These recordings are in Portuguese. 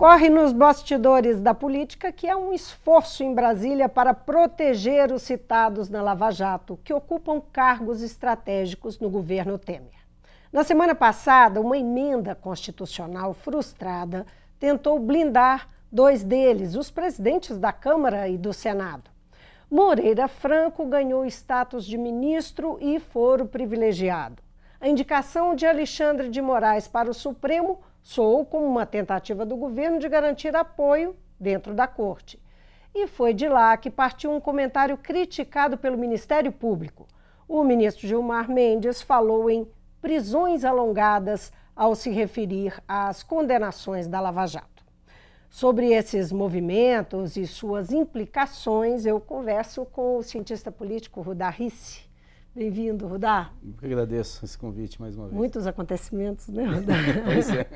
Corre nos bastidores da política que há um esforço em Brasília para proteger os citados na Lava Jato, que ocupam cargos estratégicos no governo Temer. Na semana passada, uma emenda constitucional frustrada tentou blindar dois deles, os presidentes da Câmara e do Senado. Moreira Franco ganhou status de ministro e foro privilegiado. A indicação de Alexandre de Moraes para o Supremo soou como uma tentativa do governo de garantir apoio dentro da corte. E foi de lá que partiu um comentário criticado pelo Ministério Público. O ministro Gilmar Mendes falou em prisões alongadas ao se referir às condenações da Lava Jato. Sobre esses movimentos e suas implicações, eu converso com o cientista político Rudá Rissi. Bem-vindo, Rudá. Eu agradeço esse convite mais uma vez. Muitos acontecimentos, né, Rudá? Pois é.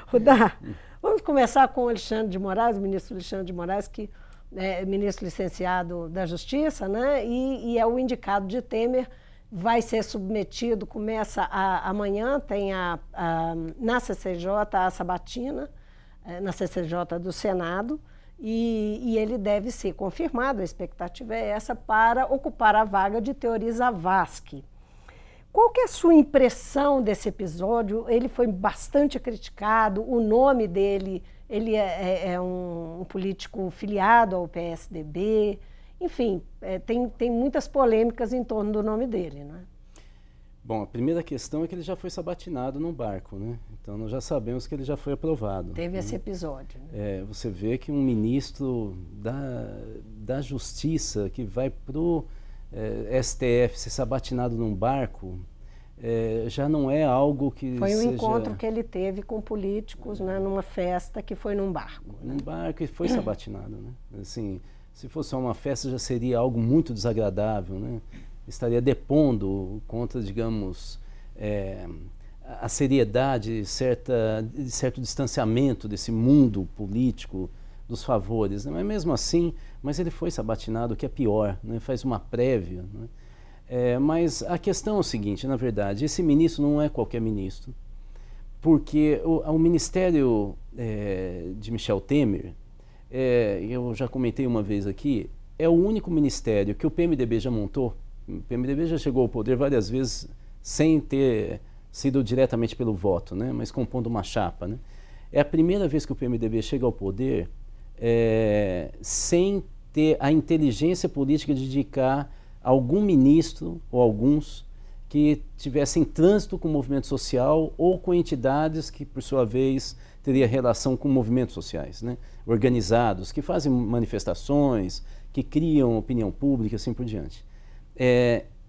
Rudá, vamos começar com o Alexandre de Moraes, o ministro Alexandre de Moraes, que é ministro licenciado da Justiça, né, e é o indicado de Temer, vai ser submetido, começa amanhã, tem na CCJ a sabatina, na CCJ do Senado, e ele deve ser confirmado, a expectativa é essa, para ocupar a vaga de Teori Zavascki. Qual que é a sua impressão desse episódio? Ele foi bastante criticado, o nome dele, ele é um político filiado ao PSDB, enfim, tem muitas polêmicas em torno do nome dele, não é? Bom, a primeira questão é que ele já foi sabatinado num barco, né? Então nós já sabemos que ele já foi aprovado. Teve esse episódio. Né? Você vê que um ministro da Justiça que vai para o STF ser sabatinado num barco, já não é algo que foi um encontro que ele teve com políticos, né, numa festa que foi num barco. Num barco e foi sabatinado, né? Assim, se fosse uma festa já seria algo muito desagradável, né? Estaria depondo contra, digamos, a seriedade de certo distanciamento desse mundo político, dos favores. Né? Mas mesmo assim, ele foi sabatinado, o que é pior, né? Faz uma prévia. Né? Mas a questão é o seguinte, na verdade, esse ministro não é qualquer ministro, porque o ministério de Michel Temer, eu já comentei uma vez aqui, é o único ministério que o PMDB já montou. O PMDB já chegou ao poder várias vezes sem ter sido diretamente pelo voto, né? Mas compondo uma chapa. Né? É a primeira vez que o PMDB chega ao poder sem ter a inteligência política de indicar algum ministro ou alguns que tivessem trânsito com o movimento social ou com entidades que, por sua vez, teria relação com movimentos sociais, né? Organizados, que fazem manifestações, que criam opinião pública, assim por diante.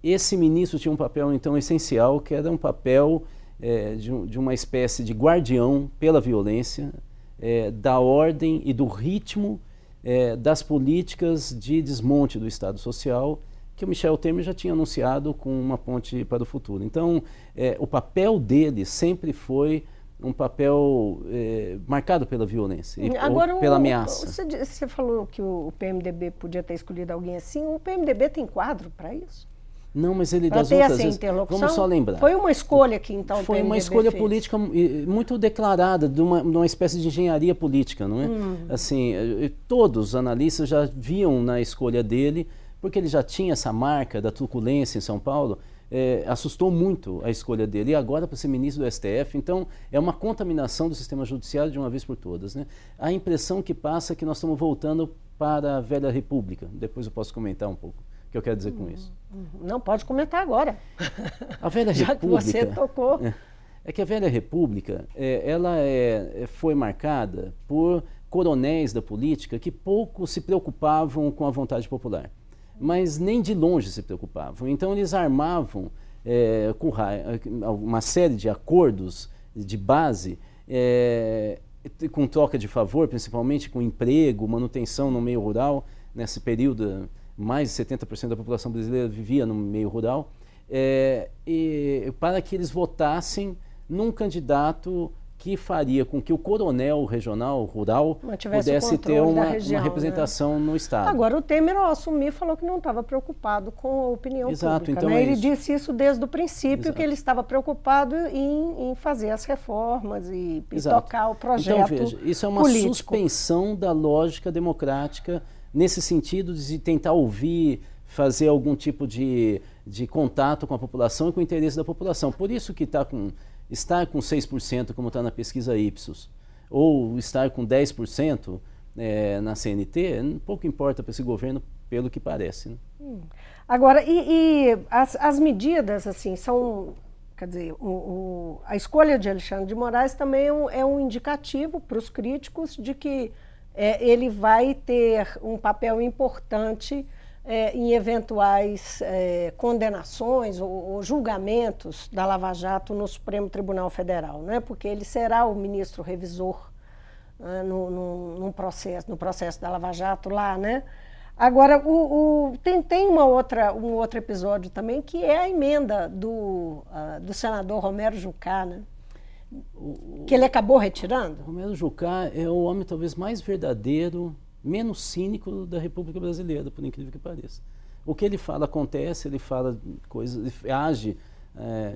Esse ministro tinha um papel, então, essencial, que era um papel de uma espécie de guardião pela violência, da ordem e do ritmo das políticas de desmonte do Estado Social, que o Michel Temer já tinha anunciado com uma ponte para o futuro. Então, o papel dele sempre foi um papel marcado pela violência e pela ameaça. Você falou que o PMDB podia ter escolhido alguém assim. O PMDB tem quadro para isso? Não, mas ele das outras vezes, vamos só lembrar. Foi uma escolha que então foi uma escolha política muito declarada, de uma espécie de engenharia política, não é? Assim, todos os analistas já viam na escolha dele, porque ele já tinha essa marca da truculência em São Paulo, assustou muito a escolha dele. E agora para ser ministro do STF, então é uma contaminação do sistema judiciário de uma vez por todas. Né? A impressão que passa é que nós estamos voltando para a velha república. Depois eu posso comentar um pouco o que eu quero dizer com isso. Não, pode comentar agora. A velha já república... que você tocou. É que a velha república, ela foi marcada por coronéis da política que pouco se preocupavam com a vontade popular, mas nem de longe se preocupavam. Então eles armavam com uma série de acordos de base, com troca de favor, principalmente com emprego, manutenção no meio rural. Nesse período, mais de 70% da população brasileira vivia no meio rural, e para que eles votassem num candidato que faria com que o coronel regional, rural, pudesse ter uma representação, né, no Estado. Agora, o Temer, ao assumir, falou que não estava preocupado com a opinião pública. Então né? Ele disse isso desde o princípio, que ele estava preocupado em fazer as reformas e tocar o projeto Então, veja, isso é uma suspensão da lógica democrática, nesse sentido de tentar ouvir, fazer algum tipo de contato com a população e com o interesse da população. Por isso que estar com 6%, como está na pesquisa Ipsos, ou estar com 10% na CNT, pouco importa para esse governo, pelo que parece. Né? Agora, as medidas, assim, são... Quer dizer, a escolha de Alexandre de Moraes também é um indicativo para os críticos de que ele vai ter um papel importante em eventuais condenações ou julgamentos da Lava Jato no Supremo Tribunal Federal, né? Porque ele será o ministro revisor no processo da Lava Jato lá, né? Agora, tem um outro episódio também, que é a emenda do senador Romero Jucá, né? Que ele acabou retirando. Romero Jucá é o homem talvez mais verdadeiro, menos cínico da República Brasileira, por incrível que pareça. O que ele fala acontece, ele fala coisas, ele age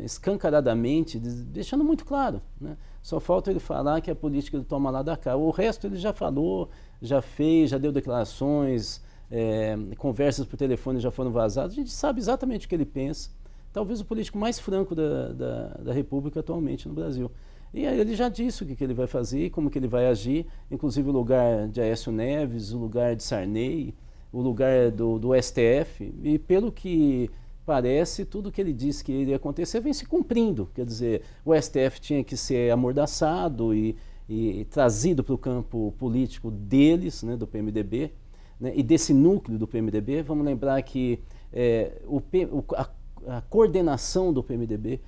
escancaradamente, deixando muito claro, né? Só falta ele falar que a política ele toma lá da cá. O resto ele já falou, já fez, já deu declarações, conversas por telefone já foram vazadas. A gente sabe exatamente o que ele pensa. Talvez o político mais franco da República atualmente no Brasil. E aí ele já disse o que ele vai fazer, como que ele vai agir, inclusive o lugar de Aécio Neves, o lugar de Sarney, o lugar do STF. E pelo que parece, tudo que ele disse que iria acontecer vem se cumprindo. Quer dizer, o STF tinha que ser amordaçado e trazido para o campo político deles, né, do PMDB, né, e desse núcleo do PMDB. Vamos lembrar que a coordenação do PMDB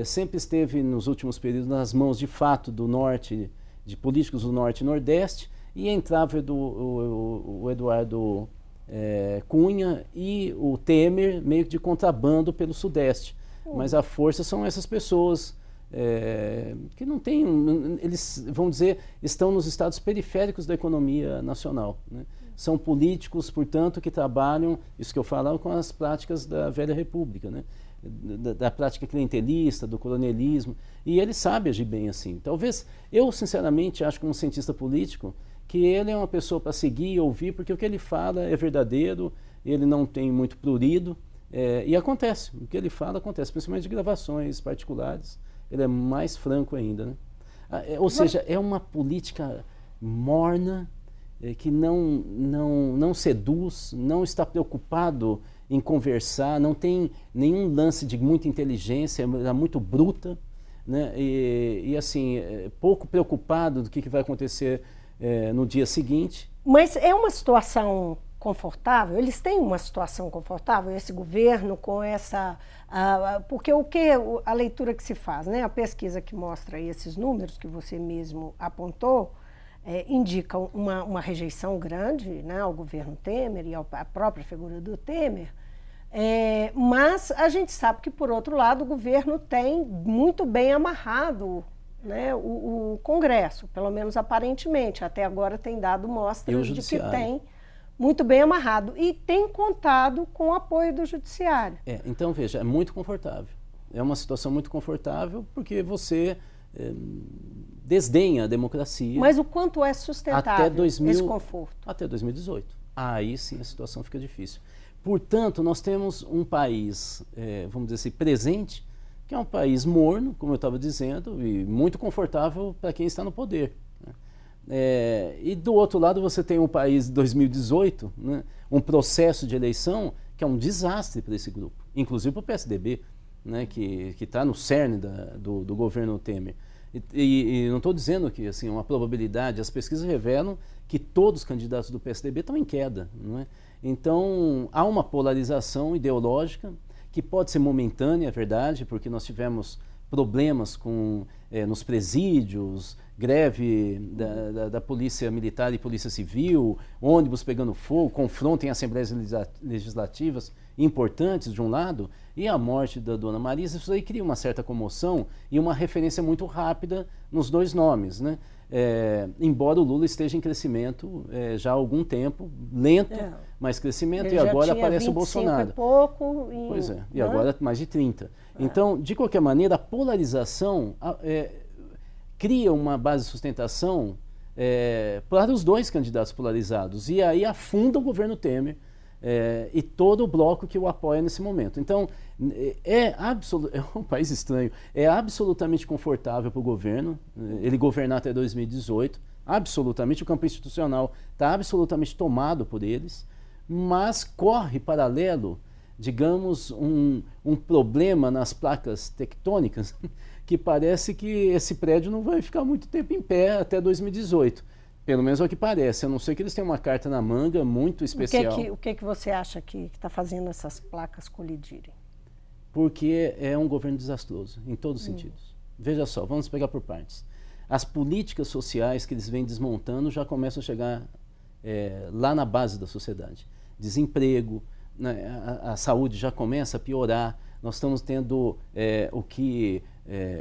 sempre esteve nos últimos períodos nas mãos de fato do norte, de políticos do norte e nordeste, e entrava o Eduardo Cunha e o Temer meio que de contrabando pelo sudeste. Mas a força são essas pessoas que não têm, eles vão dizer, estão nos estados periféricos da economia nacional, né? São políticos, portanto, que trabalham, isso que eu falava, com as práticas da velha república, né? Da prática clientelista, do coronelismo, e ele sabe agir bem assim. Talvez, eu sinceramente acho, como cientista político, que ele é uma pessoa para seguir e ouvir, porque o que ele fala é verdadeiro, ele não tem muito prurido, e acontece, o que ele fala acontece, principalmente de gravações particulares, ele é mais franco ainda, né? Ou seja, é uma política morna, que não seduz, não está preocupado em conversar, não tem nenhum lance de muita inteligência, é muito bruta, né? E assim, pouco preocupado do que vai acontecer no dia seguinte. Mas é uma situação confortável? Eles têm uma situação confortável, esse governo, com essa... porque a leitura que se faz, né? A pesquisa que mostra esses números que você mesmo apontou, indica uma rejeição grande, né, ao governo Temer e à própria figura do Temer, mas a gente sabe que, por outro lado, o governo tem muito bem amarrado, né, o Congresso, pelo menos aparentemente, até agora tem dado mostras de que tem muito bem amarrado e tem contado com o apoio do Judiciário. Então, veja, é muito confortável. É uma situação muito confortável porque você desdenha a democracia. Mas o quanto é sustentável esse conforto? Até 2018. Aí sim a situação fica difícil. Portanto, nós temos um país, vamos dizer assim, presente, que é um país morno, como eu estava dizendo, e muito confortável para quem está no poder, né? E do outro lado você tem um país de 2018, né, um processo de eleição que é um desastre para esse grupo, inclusive para o PSDB, né, que está no cerne do governo Temer. E não estou dizendo que assim, uma probabilidade, as pesquisas revelam que todos os candidatos do PSDB estão em queda, não é? Então há uma polarização ideológica que pode ser momentânea, é verdade, porque nós tivemos problemas com nos presídios, greve da Polícia Militar e Polícia Civil, ônibus pegando fogo, confronto em assembleias legislativas importantes de um lado, e a morte da dona Marisa, isso aí cria uma certa comoção e uma referência muito rápida nos dois nomes, né? Embora o Lula esteja em crescimento já há algum tempo, lento, mas crescimento, e agora aparece o Bolsonaro. E pouco, pois é, e agora mais de 30. Então, de qualquer maneira, a polarização cria uma base de sustentação para os dois candidatos polarizados, e aí afunda o governo Temer e todo o bloco que o apoia nesse momento. Então, é um país estranho, é absolutamente confortável para o governo ele governar até 2018, absolutamente, o campo institucional está absolutamente tomado por eles, mas corre paralelo, digamos, um problema nas placas tectônicas que parece que esse prédio não vai ficar muito tempo em pé até 2018. Pelo menos é o que parece, a não ser que eles tenham uma carta na manga muito especial. O que você acha que está fazendo essas placas colidirem? Porque é um governo desastroso, em todos os sentidos. Veja só, vamos pegar por partes. As políticas sociais que eles vêm desmontando já começam a chegar lá na base da sociedade. Desemprego, né, a saúde já começa a piorar. Nós estamos tendo o que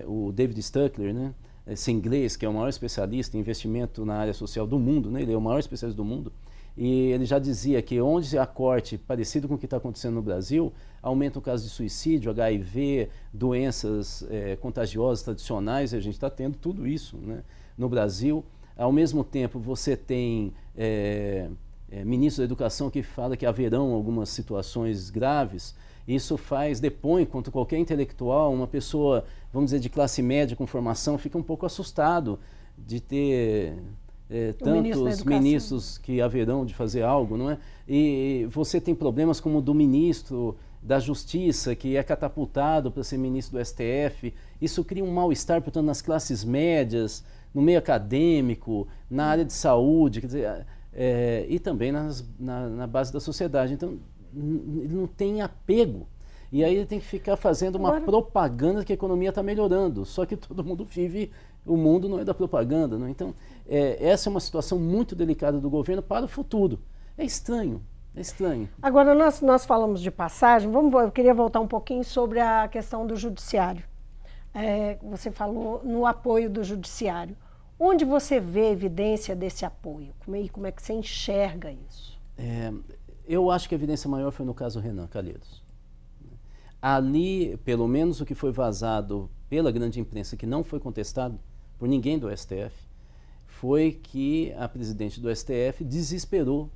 o David Stuckler, né, esse inglês, que é o maior especialista em investimento na área social do mundo, né, ele é o maior especialista do mundo, e ele já dizia que onde há corte parecido com o que está acontecendo no Brasil, aumenta o caso de suicídio, HIV, doenças contagiosas tradicionais, e a gente está tendo tudo isso, né, no Brasil. Ao mesmo tempo, você tem ministro da Educação que fala que haverão algumas situações graves. Isso depõe contra qualquer intelectual, uma pessoa, vamos dizer, de classe média com formação, fica um pouco assustado de ter tantos ministros que haverão de fazer algo, não é? E você tem problemas como o do ministro da Justiça, que é catapultado para ser ministro do STF. Isso cria um mal-estar, portanto, nas classes médias, no meio acadêmico, na área de saúde, quer dizer, e também na base da sociedade. Então, ele não tem apego. E aí ele tem que ficar fazendo uma propaganda que a economia está melhorando. Só que todo mundo vive, o mundo não é da propaganda. Não? Então, essa é uma situação muito delicada do governo para o futuro. É estranho, é estranho. Agora, nós falamos de passagem, eu queria voltar um pouquinho sobre a questão do judiciário. Você falou no apoio do judiciário. Onde você vê evidência desse apoio? Como é que você enxerga isso? Eu acho que a evidência maior foi no caso Renan Calheiros. Ali, pelo menos o que foi vazado pela grande imprensa, que não foi contestado por ninguém do STF, foi que a presidente do STF desesperou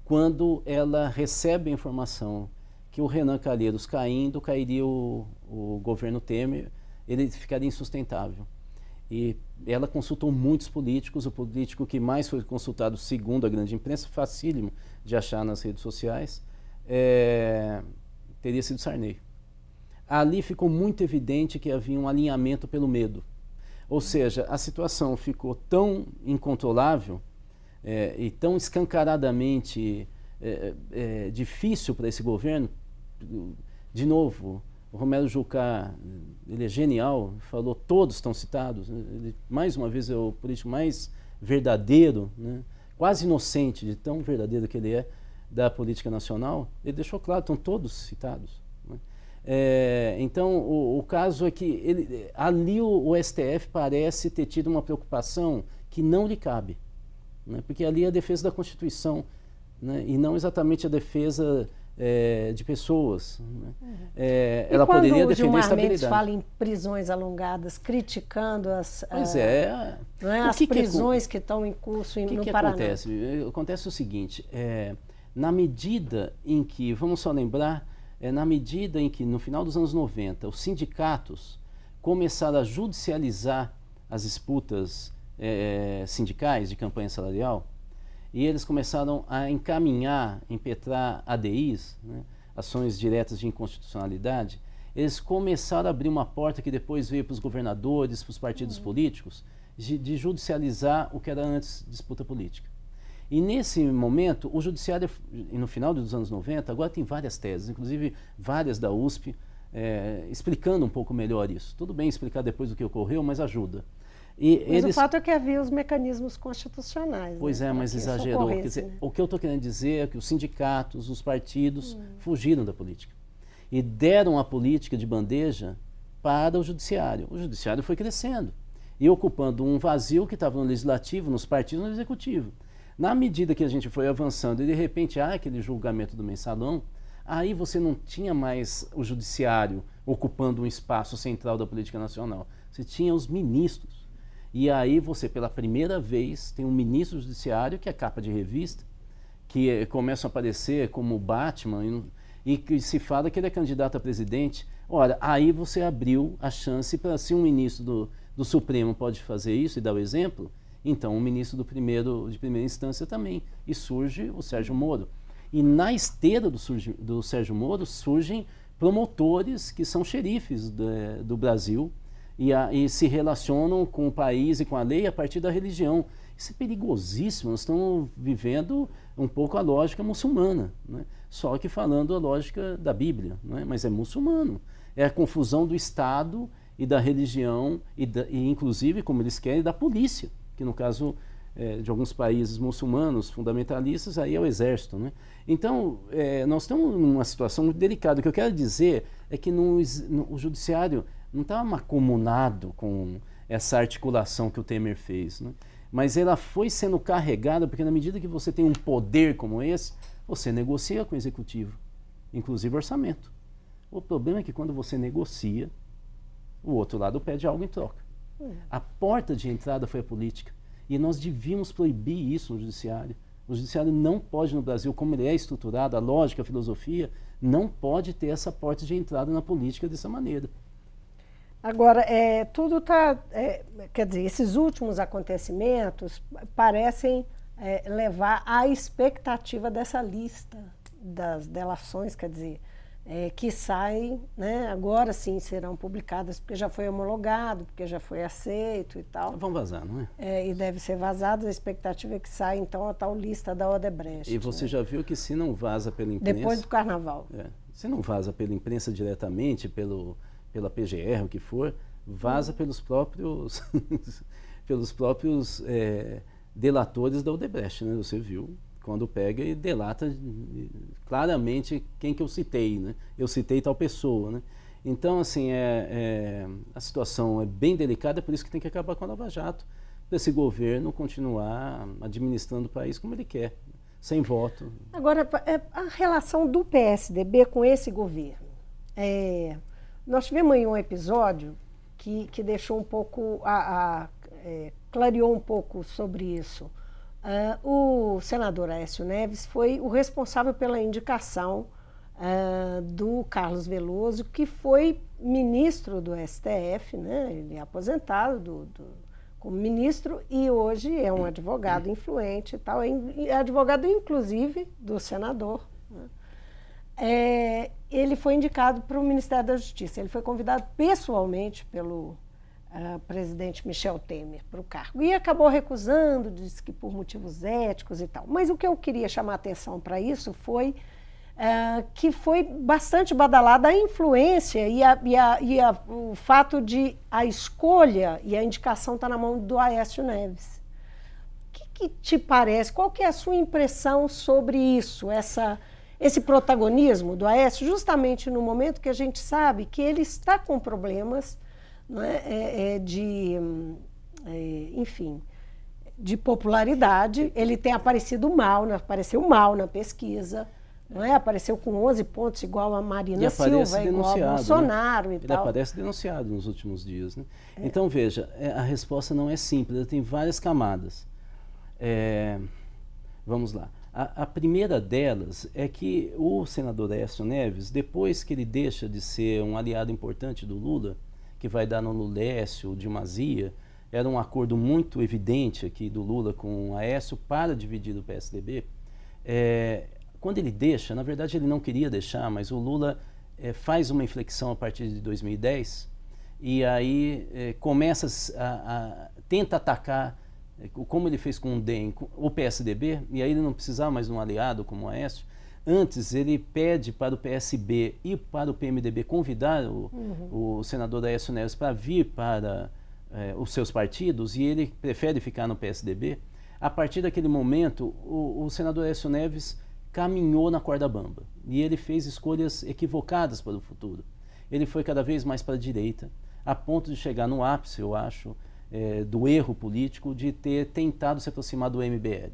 quando ela recebe a informação que o Renan Calheiros caindo, cairia o governo Temer, ele ficaria insustentável. E ela consultou muitos políticos, o político que mais foi consultado, segundo a grande imprensa, facílimo de achar nas redes sociais, teria sido Sarney. Ali ficou muito evidente que havia um alinhamento pelo medo. Ou seja, a situação ficou tão incontrolável e tão escancaradamente difícil para esse governo. De novo, o Romero Jucá, ele é genial, falou, todos estão citados. Ele, mais uma vez, é o político mais verdadeiro, né? Quase inocente, de tão verdadeiro que ele é, da política nacional. Ele deixou claro, estão todos citados. Né? Então, o caso é que ali o STF parece ter tido uma preocupação que não lhe cabe, né? Porque ali é a defesa da Constituição, né? E não exatamente a defesa de pessoas. Né? Ela poderia defender a estabilidade. Mendes fala em prisões alongadas, criticando as as prisões que estão em curso no Paraná. Acontece o seguinte, na medida em que, vamos só lembrar, na medida em que no final dos anos 90 os sindicatos começaram a judicializar as disputas sindicais de campanha salarial, e eles começaram a impetrar ADIs, né, ações diretas de inconstitucionalidade, eles começaram a abrir uma porta que depois veio para os governadores, para os partidos políticos, de judicializar o que era antes disputa política. E nesse momento, o judiciário, no final dos anos 90, agora tem várias teses, inclusive várias da USP, explicando um pouco melhor isso. Tudo bem explicar depois do que ocorreu, mas ajuda. Mas o fato é que havia os mecanismos constitucionais. Pois é, mas exagerou. Quer dizer, né? O que eu estou querendo dizer é que os sindicatos, os partidos fugiram da política e deram a política de bandeja para o judiciário. O judiciário foi crescendo e ocupando um vazio que estava no legislativo, nos partidos, no executivo. Na medida que a gente foi avançando e de repente há aquele julgamento do mensalão, aí você não tinha mais o judiciário ocupando um espaço central da política nacional. Você tinha os ministros. E aí você, pela primeira vez, tem um ministro do judiciário, que é capa de revista, que começa a aparecer como Batman, e que se fala que ele é candidato a presidente. Ora, aí você abriu a chance para, se um ministro do Supremo pode fazer isso e dar o exemplo, então um ministro de primeira instância também. E surge o Sérgio Moro. E na esteira do Sérgio Moro surgem promotores que são xerifes do Brasil, e se relacionam com o país e com a lei a partir da religião. Isso é perigosíssimo, nós estamos vivendo um pouco a lógica muçulmana, né? Só que falando a lógica da Bíblia, né? Mas é muçulmano. É a confusão do Estado e da religião, e inclusive, como eles querem, da polícia, que no caso de alguns países muçulmanos, fundamentalistas, aí é o exército, né? Então, nós estamos numa situação muito delicada. O que eu quero dizer é que o judiciário não está macomunado com essa articulação que o Temer fez, né? Mas ela foi sendo carregada, porque na medida que você tem um poder como esse, você negocia com o executivo, inclusive orçamento. O problema é que quando você negocia, o outro lado pede algo em troca. A porta de entrada foi a política. E nós devíamos proibir isso no judiciário. O judiciário não pode, no Brasil, como ele é estruturado, a lógica, a filosofia, não pode ter essa porta de entrada na política dessa maneira. Agora, tudo está... quer dizer, esses últimos acontecimentos parecem levar à expectativa dessa lista das delações, quer dizer, que saem, né, agora sim serão publicadas, porque já foi homologado, porque já foi aceito e tal. Vão vazar, não é? E deve ser vazado, a expectativa é que saia, então, a tal lista da Odebrecht. E você já viu que se não vaza pela imprensa... Depois do Carnaval. Se não vaza pela imprensa diretamente, pela PGR, o que for, vaza pelos próprios, delatores da Odebrecht, né? Você viu, quando pega e delata claramente quem que eu citei, né? Eu citei tal pessoa, né? Então, assim, a situação é bem delicada, por isso que tem que acabar com a Lava Jato, para esse governo continuar administrando o país como ele quer, sem voto. Agora, a relação do PSDB com esse governo. Nós tivemos aí um episódio que deixou um pouco, clareou um pouco sobre isso. O senador Aécio Neves foi o responsável pela indicação do Carlos Veloso, que foi ministro do STF, né? Ele é aposentado como ministro e hoje é um advogado influente e tal, é advogado inclusive do senador, né? Ele foi indicado para o Ministério da Justiça. Ele foi convidado pessoalmente pelo presidente Michel Temer para o cargo. E acabou recusando, disse que por motivos éticos e tal. Mas o que eu queria chamar a atenção para isso foi que foi bastante badalada a influência e o fato de a escolha e a indicação estar na mão do Aécio Neves. O que te parece? Qual que é a sua impressão sobre isso, esse protagonismo do Aécio, justamente no momento que a gente sabe que ele está com problemas, não é, enfim, de popularidade. Ele tem apareceu mal na pesquisa, não é? Apareceu com 11 pontos, igual a Marina Silva, igual a Bolsonaro, né? E tal. Ele aparece denunciado nos últimos dias, né? Então, veja, a resposta não é simples, ela tem várias camadas. Vamos lá. A primeira delas é que o senador Aécio Neves, depois que ele deixa de ser um aliado importante do Lula, que vai dar no Lulécio, Dilma Zia, era um acordo muito evidente aqui do Lula com o Aécio para dividir o PSDB. Quando ele deixa, na verdade ele não queria deixar, mas o Lula faz uma inflexão a partir de 2010 e aí tenta atacar, como ele fez com o DEM, o PSDB, e aí ele não precisava mais de um aliado como o Aécio. Antes, ele pede para o PSB e para o PMDB convidar o senador Aécio Neves para vir para os seus partidos, e ele prefere ficar no PSDB. A partir daquele momento, o senador Aécio Neves caminhou na corda bamba e ele fez escolhas equivocadas para o futuro. Ele foi cada vez mais para a direita, a ponto de chegar no ápice, eu acho, do erro político de ter tentado se aproximar do MBL.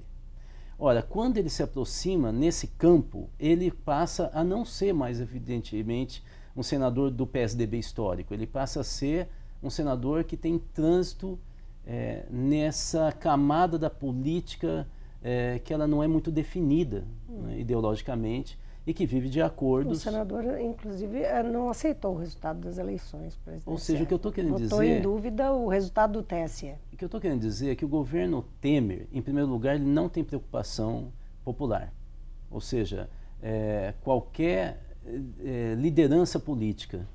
Ora, quando ele se aproxima nesse campo, ele passa a não ser mais, evidentemente, um senador do PSDB histórico. Ele passa a ser um senador que tem trânsito nessa camada da política que ela não é muito definida, né, ideologicamente, e que vive de acordos. O senador, inclusive, não aceitou o resultado das eleições presidenciais. Ou seja, o que eu estou querendo dizer... Botou em dúvida o resultado do TSE. O que eu estou querendo dizer é que o governo Temer, em primeiro lugar, ele não tem preocupação popular. Ou seja, qualquer liderança política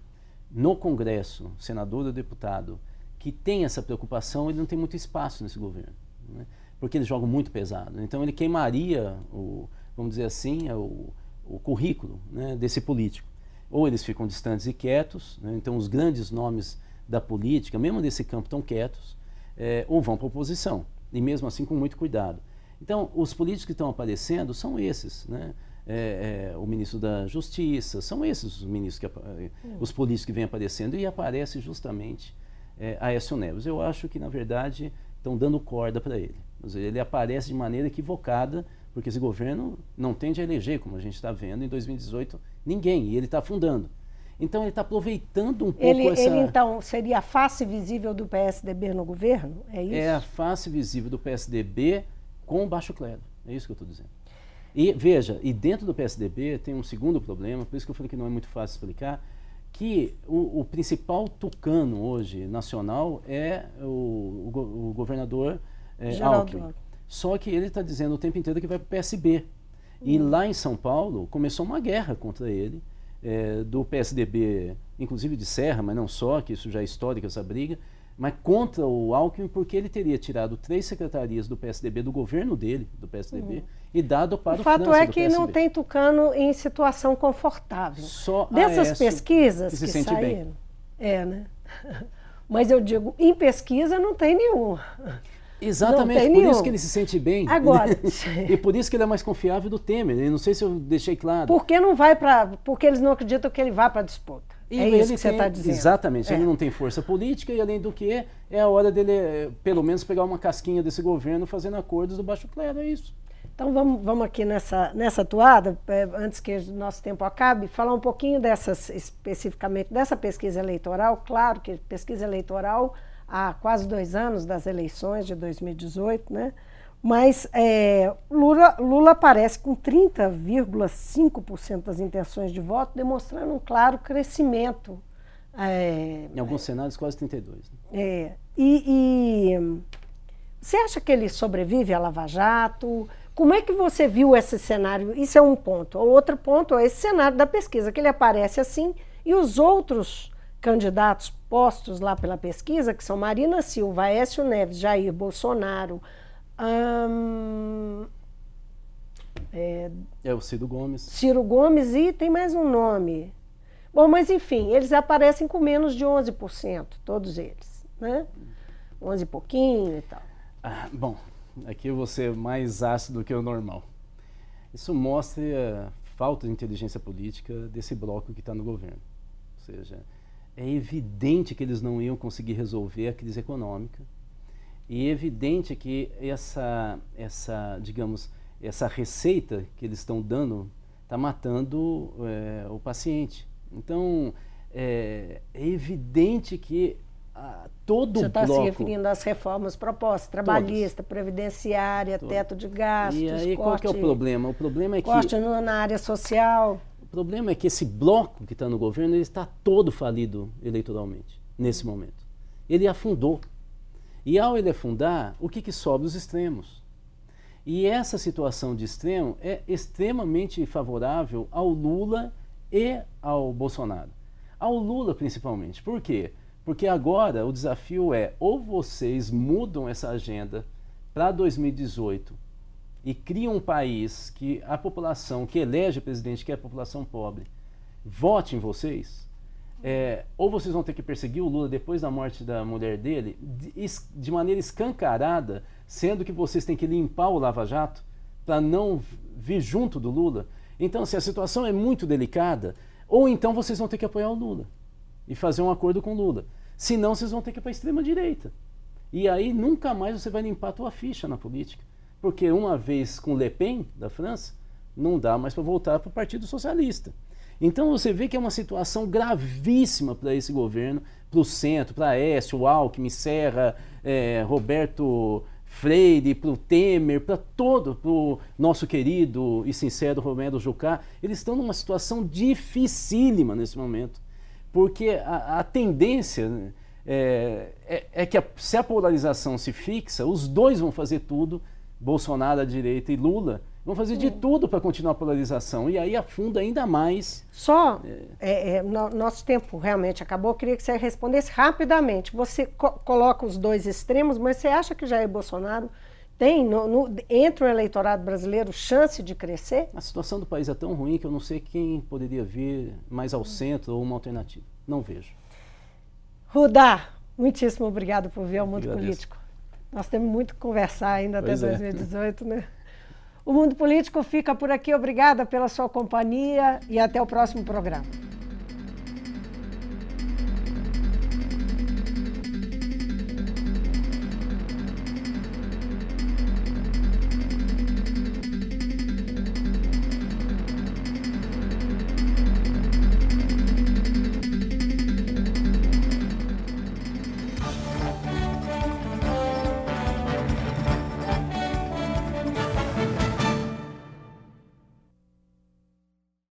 no Congresso, senador ou deputado, que tem essa preocupação, ele não tem muito espaço nesse governo, né? Porque eles jogam muito pesado. Então ele queimaria, vamos dizer assim, o currículo, né, desse político. Ou eles ficam distantes e quietos, né? Então os grandes nomes da política, mesmo desse campo, estão quietos, ou vão para a oposição, e mesmo assim com muito cuidado. Então os políticos que estão aparecendo são esses, né? O ministro da Justiça, são esses os ministros os políticos que vêm aparecendo, e aparece justamente Aécio Neves. Eu acho que, na verdade, estão dando corda para ele. Quer dizer, ele aparece de maneira equivocada, porque esse governo não tende a eleger, como a gente está vendo, em 2018, ninguém, e ele está afundando. Então, ele está aproveitando um pouco essa... Ele, então, seria a face visível do PSDB no governo? É isso? É a face visível do PSDB com o baixo clero. É isso que eu estou dizendo. E, veja, e dentro do PSDB tem um segundo problema, por isso que eu falei que não é muito fácil explicar, que o principal tucano hoje nacional é o governador Alckmin. Só que ele está dizendo o tempo inteiro que vai para o PSB. E lá em São Paulo começou uma guerra contra ele, do PSDB, inclusive de Serra, mas não só, que isso já é histórico, essa briga, mas contra o Alckmin, porque ele teria tirado 3 secretarias do PSDB, do governo dele, do PSDB, e dado para o França do PSDB. O fato é que não tem tucano em situação confortável. Só dessas pesquisas que se saíram, né? Mas eu digo, em pesquisa não tem nenhum. Exatamente, por isso que ele se sente bem. Agora, e por isso que ele é mais confiável do Temer. Eu não sei se eu deixei claro. Porque eles não acreditam que ele vá para a disputa. É isso que você está dizendo. Exatamente, ele não tem força política e, além do que, é a hora dele, pelo menos, pegar uma casquinha desse governo fazendo acordos do baixo clero, é isso. Então vamos aqui nessa toada, antes que o nosso tempo acabe, falar um pouquinho especificamente dessa pesquisa eleitoral. Claro que pesquisa eleitoral há quase 2 anos das eleições de 2018, né? Mas Lula aparece com 30,5% das intenções de voto, demonstrando um claro crescimento. Em alguns cenários, quase 32%. Né? Você acha que ele sobrevive à Lava Jato? Como é que você viu esse cenário? Isso é um ponto. O outro ponto é esse cenário da pesquisa, que ele aparece assim, e os outros candidatos postos lá pela pesquisa, que são Marina Silva, Aécio Neves, Jair Bolsonaro, o Ciro Gomes. Ciro Gomes, e tem mais um nome. Bom, mas enfim, eles aparecem com menos de 11%, todos eles, né? 11 e pouquinho e tal. Bom, aqui eu vou ser mais ácido do que o normal. Isso mostra a falta de inteligência política desse bloco que está no governo. Ou seja, é evidente que eles não iam conseguir resolver a crise econômica, e é evidente que digamos, essa receita que eles estão dando está matando o paciente. Então, é evidente que todo o bloco... Você está se referindo às reformas propostas, trabalhista, previdenciária, teto de gastos, e aí qual que é o problema? O problema é que... Corte na área social... O problema é que esse bloco que está no governo, ele está todo falido eleitoralmente, nesse momento. Ele afundou. E ao ele afundar, o que sobra? Os extremos. E essa situação de extremo é extremamente favorável ao Lula e ao Bolsonaro. Ao Lula, principalmente. Por quê? Porque agora o desafio é, ou vocês mudam essa agenda para 2018 e cria um país que a população que elege o presidente, que é a população pobre, vote em vocês, ou vocês vão ter que perseguir o Lula depois da morte da mulher dele, de maneira escancarada, sendo que vocês têm que limpar o Lava Jato para não vir junto do Lula. Então, se a situação é muito delicada, ou então vocês vão ter que apoiar o Lula e fazer um acordo com o Lula. Senão, vocês vão ter que ir para a extrema-direita. E aí, nunca mais você vai limpar a tua ficha na política. Porque uma vez com Le Pen, da França, não dá mais para voltar para o Partido Socialista. Então, você vê que é uma situação gravíssima para esse governo, para o centro, para Aécio, Alckmin, Serra, Roberto Freire, para o Temer, para o nosso querido e sincero Romero Jucá. Eles estão numa situação dificílima nesse momento, porque a tendência é que se a polarização se fixa, os dois vão fazer tudo, Bolsonaro à direita e Lula, vão fazer de tudo para continuar a polarização, e aí afunda ainda mais. Nosso tempo realmente acabou, eu queria que você respondesse rapidamente. Você coloca os dois extremos, mas você acha que Jair Bolsonaro tem, entre o eleitorado brasileiro, chance de crescer? A situação do país é tão ruim que eu não sei quem poderia vir mais ao centro ou uma alternativa. Não vejo. Rudá, muitíssimo obrigado por vir ao Mundo Político. Nós temos muito que conversar ainda até 2018, né? O Mundo Político fica por aqui. Obrigada pela sua companhia e até o próximo programa.